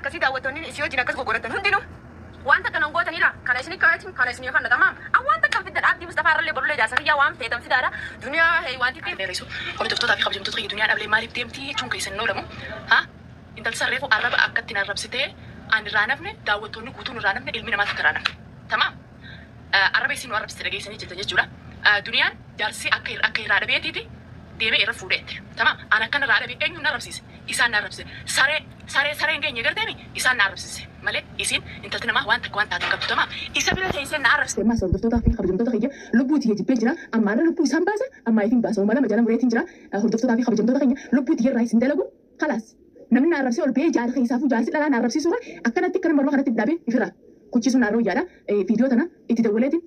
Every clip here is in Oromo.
كسي دعوتوني إسيو جناكس غورتن هندينو وانت كان غوتني لا كان اسني كايتين كان اسني كان تمام او انت كان في العبد مصطفى اللي بقول له جاسر يا وان في تم سداره دنيا هي وانت في ريسو قلت تفتح في خبز تطغي دنيا قبل ما لي بتمتي تشون كيسنو لمو ها انت تصرفوا قرب اكدتنا ربستي ان رانفني دعوتوني كوتون رانفني علمنا ما تكرانم تمام عربي سينو عرب استرجيسني جلت جولا دنيا جالسي اكير عربيتي ديمه يرفودت تمام انا كان العربي اين نربسيس إسان نربسي ساري إنجي نقدرني إسان نربسي مالك إسين أنت تنما وانت هتكبر تمام إسا بلا إسان نربسي ما صدق تودا في خبر جمتة خيجة لبوتي يجي بيجرا أما أنا لبوي سام بازا أما يفين بازا وما لما جانا مريتين جرا هردف تودا في خبر جمتة خيجة لبوتي الرئيس ندلقو خلاص نمنا نربسي ولا بيجار خيسافو جالس لا نربسي سورة أكنا تكلم مرة خنا تبدأ بفرا كوتشي سونا رو يالا فيديو تنا إتدولتي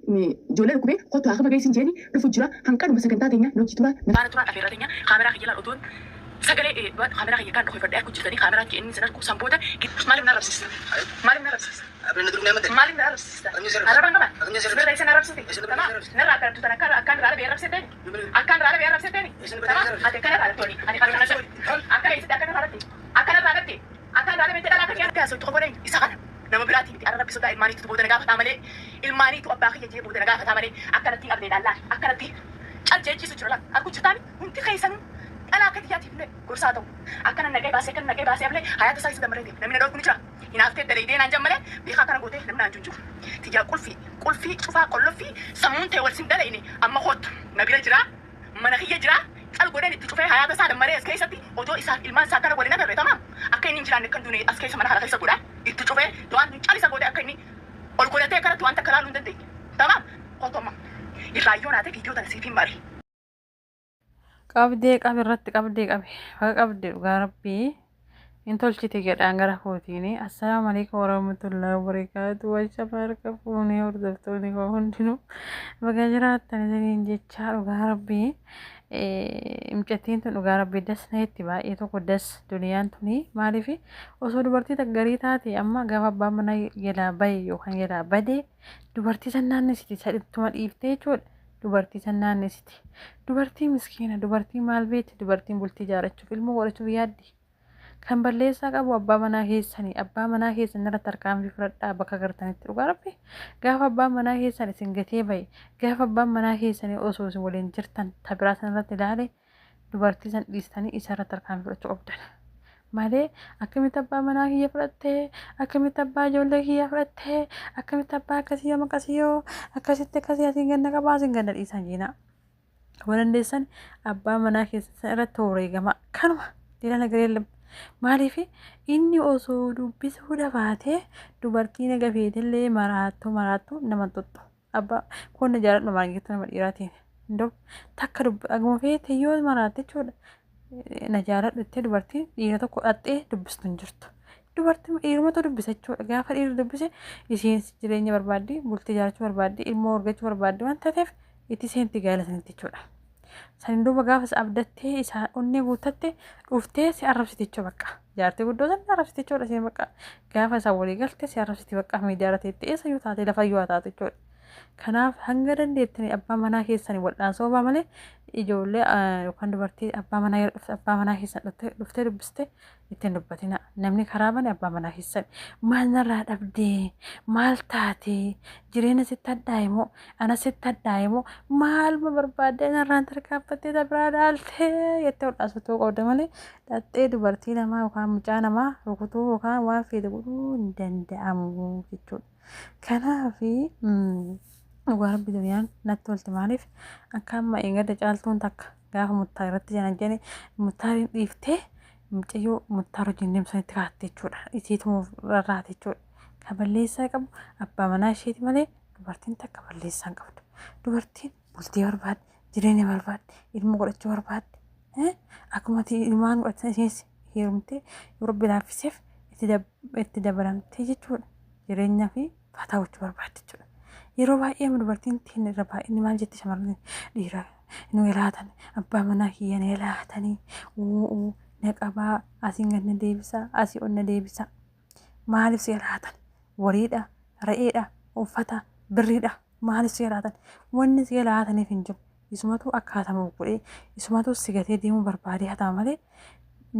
جولا ركوبي خطوة آخر ما جاي سنجاني رفوجرا هنكر مسكنتاتينيا نوتشتورا نفانا ترى أفيراتينيا كاميرا خيجة لا أدون سجلي كاميرا هي كان روح يفرد أكو جثني كاميرا كأني زنا كوسام بودا مالي نربسي مالي نربسي أبلنا درونا مدري مالي نربسي أنا بانغما نرى إسان نربسي تمام نرى كان تنا كان رأي بيربسي تاني أكان رأي بيربسي تاني تمام أتكلم رأي توني أنا كان نشوف أكان يسد أكان رأي بنت لا كان كاسو تقولين إسحاق نما بلاتي بتي أنا ربي صدق الماني تبودنا نجاف تعملي الماني تو أباخي يجي بودنا نجاف تعملي أكان تي أبدي الله أكان تي أرجع سجرلا أكو جتاني أنت خيسان أنا أكيد ياتي فيني كورساتو أكان نجاي باسي أبلي حياة سايس دمرتي نمنا دور كنيشة هنا أفتح تريدين أنجم ملء بيخا كنا قوته نمنا أنجنجو تيجي كل في شوفها كله في سمون تقول سندليني أما خود نبيل جرا مناخية جرا القرآن تشوفه حياة سادة مريض كيساتي أو جو إسحاق إلمان ساكنا قولنا ترى تمام أكين نجرا نكندوني أسكيس من هذا كيسا قولا تشوفه توان علي سقوده أكيني القرآن تكرر توان تكرر لندن تمام قطما الرايون هذا فيديو تنسيفين ماري qabdee qabdee dhugaa rabbii in tolchite jedhaan gara kootiini assalaamu alaykum warahmatullahi wabarakaatu wacha barka fuunee hordoftoonni koo hundinuu baga jiraattan isiniin jechaa dhugaa rabbii imcattiin tun dhugaa rabbii das neetti baay'ee tokko das duniyaan tuni maaliif osoo dubartii taggarii taate amma gaafa abbaan mana jalaa baye yookaan jalaa badee dubartii san naannessiti sadhittuma dhiiftee jechuudha. dubartii san naannessiti dubartii miskiina dubartii maal beekti dubartiin bultii jaarachuuf ilmoo godhachuuf yaaddi kan balleessaa qabu abbaa manaa keessan irratti tarkaanfii fudhadhaa bakka gartanitti dhugaa rabbi gaafa abbaan manaa keessan isin gatee bahe gaafa abbaan manaa keessanii osoo isin waliin jirtan tabiraa san irratti ilaale dubartii san dhiistanii isa irratti tarkaanfii fudhachuu qabdan malee akkamitti abbaa manaa kiyya fudhattee akkamitti abbaa ijoollee kiyya fudhattee akkamitti abbaa akkasii maqasiyoo akkasitti akkasii asiin ganna qabaa asiin ganna dhiisan jiina walandeessan abbaa manaa keessan irratti wareegama kanuma dila nagaree maaliif inni osoo dubbisuu dhabaatee dubartii nagafeetillee maraattu nama tuttu abbaa kun jaaladhu maangittu nama dhiiraatiin indoo takka aguma feete yoo maraatte jechuudha na jaaladhuttee dubartiin dhiira tokko dhattee dubbistu hin jirtu dubartiin dhiirumatu dubbisa jechuudha gaafa dhiirri dubbise isiin jireenya barbaaddi bultii jaarachuu barbaaddi ilmoo argachuu barbaaddi waan taateef itti seenti gaalatanitti jechuudha san duuba gaafa abdattee isaa onnee guuttatte dhuftee si arrabsiti jechuudha bakka jaartii guddoo san arrabsiti jechuudha siin bakka gaafa isaa walii galte si arrabsiti bakka miidiyaa irratti eessa yoo taate lafa yoo taate jechuudha kanaaf hanga dandeettanii abbaa manaa keessanii wal'aansoo baa malee ijoollee yookaan dubartii abbaa manaa keessan dhuftee dubbiste ittiin dubbatina namni karaa bane abbaa manaa keessan maal narraa dhabdee maal taatee jireenya sitti hadhaa'imoo ana sitti hadhaa'imoo maaluma barbaaddee narraan tarkaanfattee tabiraa dhaaltee jettee wal'aansoo qabda malee dhattee dubartii namaa yookaan mucaa namaa rukutuu yookaan waan fedhe godhuu hin danda'amu jechuudha kanaafi dhugaa rabbi duniyaan natti tolti maaliif akka amma eeggadda caaltuun takka gaafa muttaa irratti janan jene muttaariin dhiiftee mucayyoo muttaa hojiin deemsanitti kaatte jechuudha isiitu rarraate jechuudha kan balleessaa qabu abbaa manaa isheeti malee dubartiin takka balleessaa hin qabdu dubartiin bultii barbaadde jireenya barbaadde ilmoo godhachuu barbaadde akkuma ilmaan godhatan ishees heerumtee yoo rabbi laaffiseef itti dabalamtee jechuudha jireenyaa fi faataa gochuu barbaadde jechuudha. yeroo baay'ee dubartiin tiin irra baay'inni maal jetti shamarran dhiira nu ilaatan abbaa manaa kiyya na ilaatanii na qabaa asiin ganna deebisa asii onna deebisa maaliif si ilaatan wariidha re'eedha uffata birriidha maaliif si ilaatan wanni si ilaataniif hin jiru isumatu akkaataa godhee isumatu si gatee deemuu barbaadee haa ta'u malee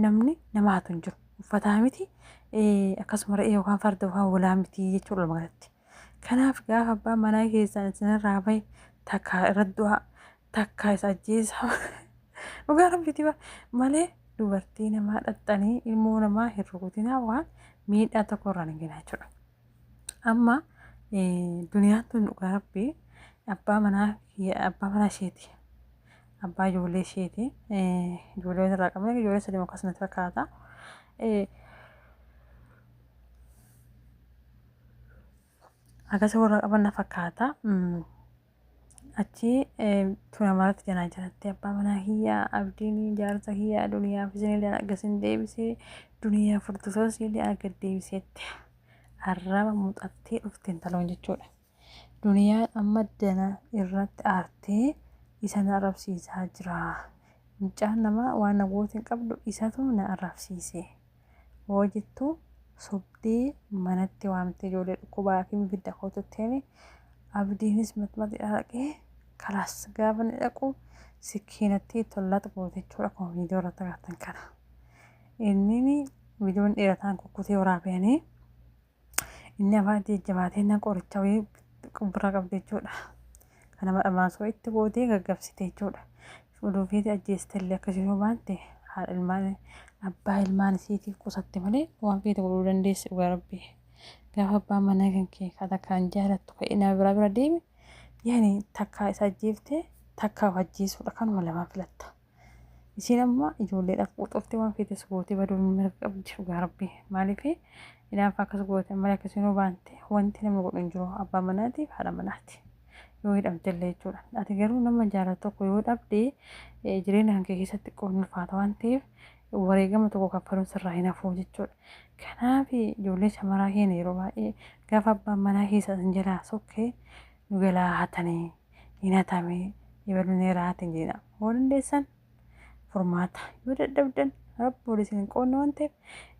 namni namaatu hin jiru uffataa miti akkasuma re'ee yookaan farda yookaan hoolaa miti jechuudha magaalatti. Kanaaf gaafa abbaan manaa keessan isinirraa bahe takka irra du'a takka isa ajjeesa dhugaa rabbiiti malee dubartii namaa dhaxxanii ilmoo namaa hin rukutinaa waan miidhaa tokko irraan hin geenye jechuudha. Amma duniyaan tun dhugaa rabbii abbaa manaa isheeti. Abbaa ijoollee isheeti. Ijoollee irraa qabne ijoollee sadii akkasumas fakkaata. Akkasii warra qaban fakkaata. Achi tuna maratti janaa jalatti abbaa manaa hiyyaa abdiin jaarsa hiyyaa duniyaa fisinillee akkasiin deebisee duniyaa furtusoos illee akka deebiseetti arraba muuxattee dhufte intaloon jechuudha. Duniyaan amma dana irratti aartee isa na arrabsiisaa jira. Mucaan namaa waan namoota hin qabdu isatu na arrabsiise. Hoo jettu sobdee manatti waamtee ijoollee dhukkubaa fi ibidda kootuttee abdiinis maxxanatti dhaqee kalaas gaafa ni dhaqu sikiinatti tollata goote jechuudha kun viidiyoo irratti agartan kana. Inni viidiyoon dheerataan kukkutee waraabanii inni afaan jajjabaatee na qoricha wayii bira qabde jechuudha. Kana madhamaasoo itti boodee gaggabsite jechuudha. Fuudhuufiiti ajjeestellee akkasii yoo baante haadha ilmaan abbaa ilmaan isiitiif qusatte malee waan feete godhuu dandeessi dhugaa rabbii. Gaafa abbaan manaa kan kee kada kan jaalattu ka'ee nama bira deemi yaani takkaa isa ajjeeftee takkaa ajjeesuudha kanuma lamaa filatta. Isiin amma ijoolleedhaaf quxoftee waan feete gootee baduu mirga qabdi dhugaa rabbii. Maaliif ilaafa akkas goote malee akkasii yoo baante wanti namni godhu hin jiru abbaa manaatiif haadha manaati. Yoo hidhamtellee jechuudha. Ati garuu nama jaalatu tokko yoo dhabdee jireenya kan kee keessatti qoodni ulfaata waan ta'eef wareegama tokko kaffaluun sirraa hin hafu jechuudha. Kanaaf ijoollee shamaraa keenya yeroo baay'ee gaafa abbaan manaa keessa hin jalaa sokkee nu galaa hatanii hin hatamee ibaluun irraatiin jedha. Hoo dandeessan furmaata yoo dadhabdan rabbi isin hin qoodne waan ta'eef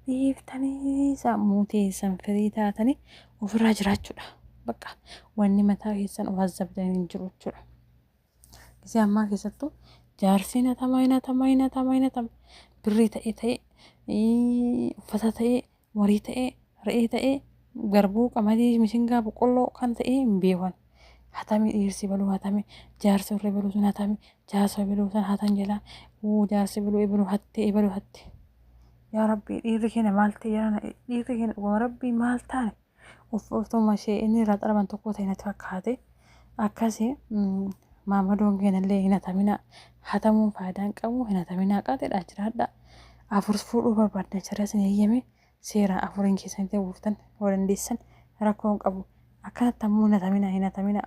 dhiiftanii sammuu teessan firii taatanii ofirraa jiraachuudha. Bakka wanni mataa keessan of azabdan hin jiru jechuudha. Gisee ammaa keessattuu jaarsi hinatama birrii ta'ee uffata ta'ee warii ta'ee re'ee ta'ee garbuu qamadii mishingaa boqqolloo kan ta'ee hin beekan. Hatami dhiirsi baluu hatami jaarsi irra baluu sun hatami jaarsa baluu sun hatan jalaa jaarsi baluu hatte. Yaa rabbi dhiirri keenya maal ta'e dhiirri keenya dhuguma rabbii maal taane uffuma ishee inni irraa xaraban tokko ta'e natti fakkaate akkasii maamadoon keenyallee hin hatamina hatamuun faayidaan qabu hin hataminaa qaatedha jiraadha. Afur fuudhuu barbaadda jira isin eeyyame seera afuriin keessanitti buuftan yoo dandeessan rakkoon qabu. Akkanatti ammoo hin hatamina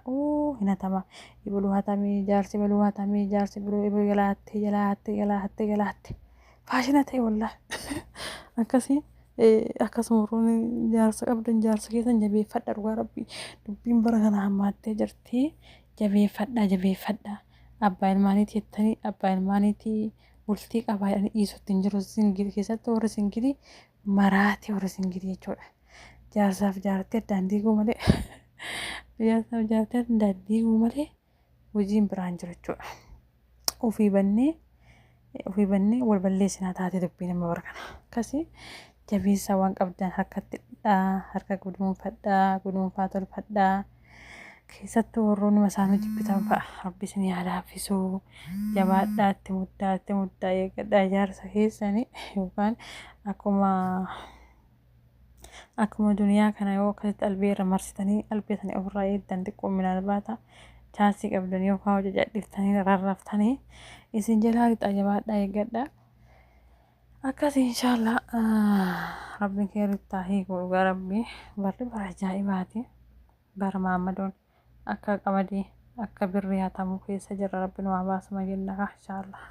ibaluu hatamee jaarsi baluu hatamee jaarsi baluu ibaluu galaatte faashina ta'e wallaa akkasii akkasuma warroonni jaarsa qabdan jaarsa keessan jabeeffadha dhugaa rabbii dubbiin bara kana hammaattee jirti jabeeffadha abbaa ilmaaniitii jettanii abbaa ilmaaniitii bultii qabaadhaan dhiisutti hin jiru singilii keessatti warri singilii maraatee warri singilii jechuudha. Jaarsaaf jaartee addaan diiguu malee hojiin biraan jiru jechuudha. Ofii bannee wal balleessinaa taatee dubbii nama bara kana. Akkasii jabeessaa waan qabdan harkatti harka guduunfaa tolfadhaa. Keessattuu warroonni masaanuu jibbitan fa'a rabbi isin yaada hafisuu jabaadhaa itti muddaa eeggadhaa jaarsa keessanii yookaan akkuma duniyaa kana yoo akkasitti albee irra marsitanii albeetanii ofirraa eegdan xiqqoo minaan baata chaansii qabdanii yookaan hojii jadhiiftanii rarraftanii isin jalaa lixaa jabaadhaa eeggadhaa. Akkasii inshaallah rabbiin kee rittaa hiikuu dhugaa rabbii barri bara ajaa'ibaati bara maammadoon akka qamadii akka birrii hatamuu keessa jira rabbiin waa baasuma jenna inshaallah.